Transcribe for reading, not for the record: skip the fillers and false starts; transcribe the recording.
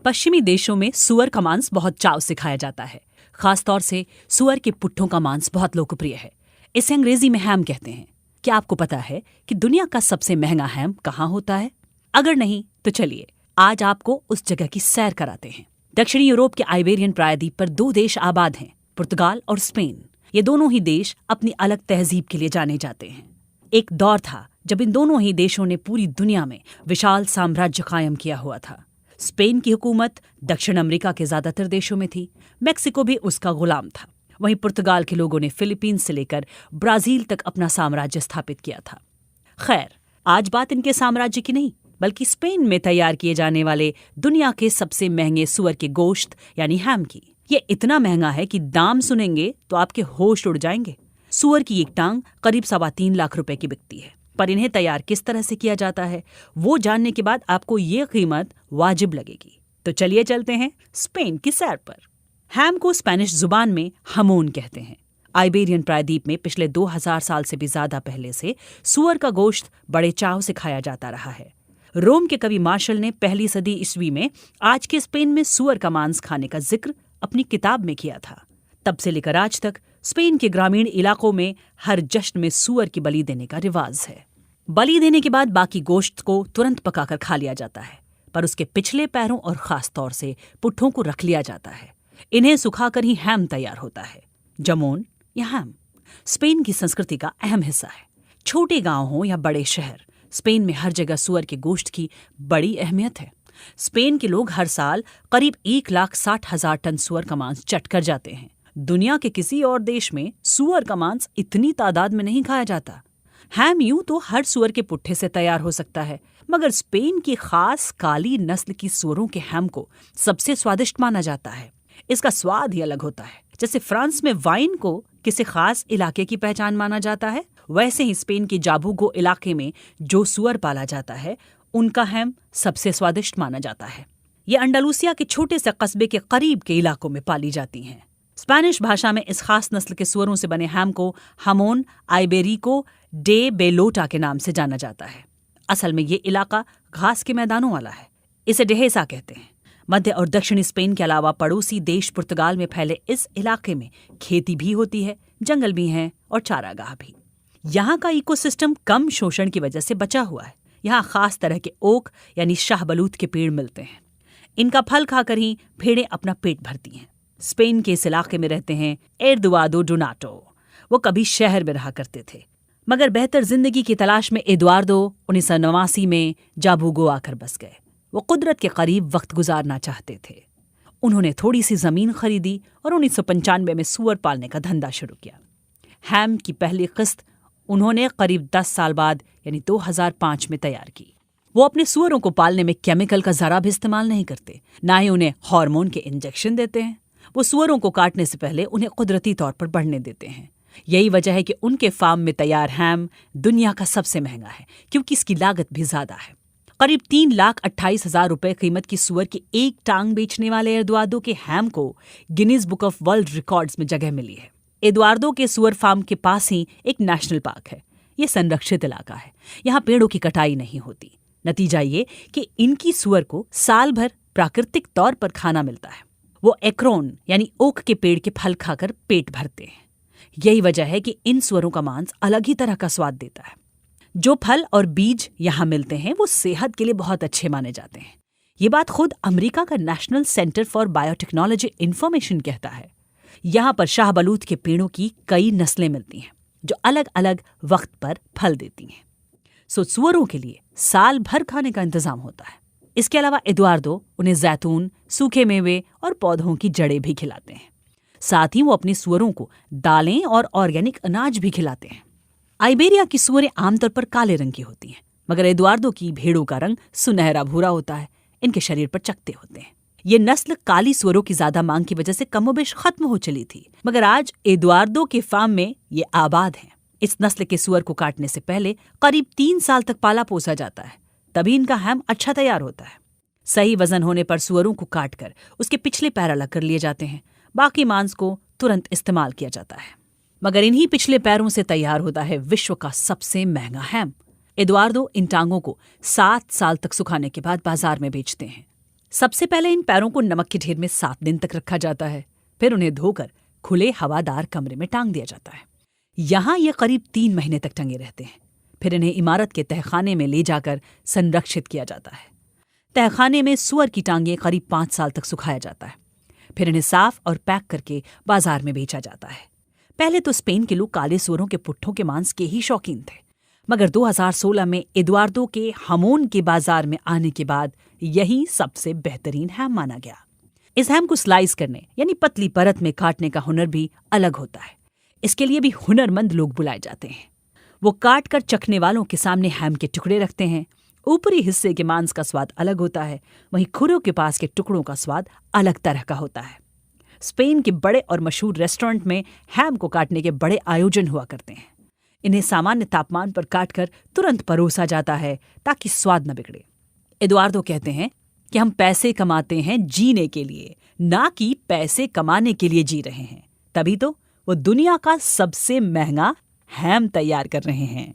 पश्चिमी देशों में सुअर का मांस बहुत चाव से खाया जाता है। खासतौर से सुअर के पुट्ठों का मांस बहुत लोकप्रिय है। इसे अंग्रेजी में हैम कहते हैं। क्या आपको पता है कि दुनिया का सबसे महंगा हैम कहाँ होता है? अगर नहीं तो चलिए आज आपको उस जगह की सैर कराते हैं। दक्षिणी यूरोप के आइबेरियन प्रायद्वीप पर 2 देश आबाद हैं, पुर्तगाल और स्पेन। ये दोनों ही देश अपनी अलग तहजीब के लिए जाने जाते हैं। एक दौर था जब इन दोनों ही देशों ने पूरी दुनिया में विशाल साम्राज्य कायम किया हुआ था। स्पेन की हुकूमत दक्षिण अमेरिका के ज्यादातर देशों में थी। मेक्सिको भी उसका गुलाम था। वहीं पुर्तगाल के लोगों ने फिलीपींस से लेकर ब्राजील तक अपना साम्राज्य स्थापित किया था। खैर, आज बात इनके साम्राज्य की नहीं, बल्कि स्पेन में तैयार किए जाने वाले दुनिया के सबसे महंगे सुअर के गोश्त यानी हैम की। ये इतना महंगा है कि दाम सुनेंगे तो आपके होश उड़ जाएंगे। सुअर की एक टांग करीब 3.25 लाख रुपए की बिकती है। पर इन्हें तैयार किस तरह से किया जाता है वो जानने के बाद आपको ये कीमत वाजिब लगेगी। तो चलिए चलते हैं स्पेन की सैर पर। हैम को स्पेनिश जुबान में हमोन कहते हैं। आइबेरियन प्रायद्वीप में पिछले 2000 साल से भी ज्यादा पहले से सुअर का गोश्त बड़े चाव से खाया जाता रहा है। रोम के कवि मार्शल ने 1वीं सदी ईस्वी में आज के स्पेन में सुअर का मांस खाने का जिक्र अपनी किताब में किया था। तब से लेकर आज तक स्पेन के ग्रामीण इलाकों में हर जश्न में सुअर की बलि देने का रिवाज है। बलि देने के बाद बाकी गोश्त को तुरंत पकाकर खा लिया जाता है, पर उसके पिछले पैरों और खास तौर से पुट्ठों को रख लिया जाता है। इन्हें सुखाकर ही हैम तैयार होता है। जमोन या हैम स्पेन की संस्कृति का अहम हिस्सा है। छोटे गांव हो या बड़े शहर, स्पेन में हर जगह सुअर के गोश्त की बड़ी अहमियत है। स्पेन के लोग हर साल करीब 1,60,000 टन सुअर का मांस चट कर जाते हैं। दुनिया के किसी और देश में सुअर का मांस इतनी तादाद में नहीं खाया जाता। हैम यूं तो हर सुअर के पुट्ठे से तैयार हो सकता है, मगर स्पेन की खास काली नस्ल की सुअरों के हैम को सबसे स्वादिष्ट माना जाता है। इसका स्वाद ही अलग होता है। जैसे फ्रांस में वाइन को किसी खास इलाके की पहचान माना जाता है, वैसे ही स्पेन के जाबुगो इलाके में जो सुअर पाला जाता है उनका हैम सबसे स्वादिष्ट माना जाता है। ये अंडालूसिया के छोटे से कस्बे के करीब के इलाकों में पाली जाती हैं। स्पेनिश भाषा में इस खास नस्ल के सुअरों से बने हैम को हमोन आइबेरिको डे बेलोटा के नाम से जाना जाता है। असल में ये इलाका घास के मैदानों वाला है। इसे डेहेसा कहते हैं। मध्य और दक्षिणी स्पेन के अलावा पड़ोसी देश पुर्तगाल में फैले इस इलाके में खेती भी होती है, जंगल भी हैं और चारागाह भी। यहाँ का इकोसिस्टम कम शोषण की वजह से बचा हुआ है। यहाँ खास तरह के ओक यानी शाहबलूत के पेड़ मिलते हैं। इनका फल खाकर ही भेड़ें अपना पेट भरती हैं। स्पेन के इस इलाके में रहते हैं एडुआर्दो डोनाटो। वो कभी शहर में रहा करते थे, मगर बेहतर जिंदगी की तलाश में एडुआर्दो 1989 में जाबुगो आकर बस गए। वो कुदरत के करीब वक्त गुजारना चाहते थे। उन्होंने थोड़ी सी जमीन खरीदी और 1995 में सुअर पालने का धंधा शुरू किया। हैम की पहली किस्त उन्होंने करीब 10 साल बाद यानी 2005 में तैयार की। वो अपने सुअरों को पालने में केमिकल का जरा भी इस्तेमाल नहीं करते, ना ही उन्हें हार्मोन के इंजेक्शन देते हैं। वो सुअरों को काटने से पहले उन्हें कुदरती तौर पर बढ़ने देते हैं। यही वजह है कि उनके फार्म में तैयार हैम दुनिया का सबसे महंगा है, क्योंकि इसकी लागत भी ज्यादा है। करीब 3,28,000 रुपए कीमत की सुअर की एक टांग बेचने वाले एडुआर्दो के हैम को Guinness book of world records में जगह मिली है। एडुआर्दो के सुअर फार्म के पास ही एक नेशनल पार्क है। ये संरक्षित इलाका है। यहाँ पेड़ों की कटाई नहीं होती। नतीजा ये कि इनकी सुअर को साल भर प्राकृतिक तौर पर खाना मिलता है। वो एक्रोन यानी ओक के पेड़ के फल खाकर पेट भरते हैं। यही वजह है कि इन सुअरों का मांस अलग ही तरह का स्वाद देता है। जो फल और बीज यहाँ मिलते हैं वो सेहत के लिए बहुत अच्छे माने जाते हैं। ये बात खुद अमेरिका का national centre for biotechnology information कहता है। यहाँ पर शाहबलूत के पेड़ों की कई नस्लें मिलती हैं जो अलग अलग वक्त पर फल देती हैं। सो सुअरों के लिए साल भर खाने का इंतजाम होता है। इसके अलावा एडुआर्दो उन्हें जैतून, सूखे मेवे और पौधों की जड़ें भी खिलाते हैं। साथ ही वो अपने सुअरों को दालें और ऑर्गेनिक अनाज भी खिलाते हैं। आइबेरिया की सुअरें आमतौर पर काले रंग की होती हैं, मगर एडुआर्दो की भेड़ों का रंग सुनहरा भूरा होता है। इनके शरीर पर चकत्ते होते हैं। ये नस्ल काली सुअरों की ज्यादा मांग की वजह से कमोबेश खत्म हो चली थी, मगर आज एडुआर्दो के फार्म में ये आबाद हैं। इस नस्ल के सुअर को काटने से पहले करीब 3 साल तक पाला पोसा जाता है, तभी इनका हैम अच्छा तैयार होता है। सही वजन होने पर सुअरों को काटकर उसके पिछले पैर अलग कर लिए जाते हैं। बाकी मांस को तुरंत इस्तेमाल किया जाता है। मगर इन्हीं पिछले पैरों से तैयार होता है विश्व का सबसे महंगा हैम। एडुआर्दो इन टांगों को 7 साल तक सुखाने के बाद बाजार में बेचते हैं। सबसे पहले इन पैरों को नमक के ढेर में 7 दिन तक रखा जाता है। फिर उन्हें धोकर खुले हवादार कमरे में टांग दिया जाता है। यहाँ ये करीब 3 महीने तक टंगे रहते हैं। फिर इन्हें इमारत के तहखाने में ले जाकर संरक्षित किया जाता है। तहखाने में सूअर की टांगें करीब 5 साल तक सुखाया जाता है। फिर इन्हें साफ और पैक करके बाजार में बेचा जाता है। पहले तो स्पेन के लोग काले सूअरों के पुट्ठों के मांस के ही शौकीन थे, मगर 2016 में एदुआर्दो के हमोन के बाजार में आने के बाद यही सबसे बेहतरीन हैम माना गया। इस हैम को स्लाइस करने यानी पतली परत में काटने का हुनर भी अलग होता है। इसके लिए भी हुनरमंद लोग बुलाए जाते हैं। वो काट कर चखने वालों के सामने हैम के टुकड़े रखते हैं। ऊपरी हिस्से के मांस का स्वाद अलग होता है, वहीं खुरों के पास के टुकड़ों का स्वाद अलग तरह का होता है। स्पेन के बड़े और मशहूर रेस्टोरेंट में हैम को काटने के बड़े आयोजन हुआ करते हैं। इन्हें सामान्य तापमान पर काटकर तुरंत परोसा जाता है ताकि स्वाद न बिगड़े। एदुआर्दो कहते हैं कि हम पैसे कमाते हैं जीने के लिए, ना कि पैसे कमाने के लिए जी रहे हैं। तभी तो वो दुनिया का सबसे महंगा हैम तैयार कर रहे हैं।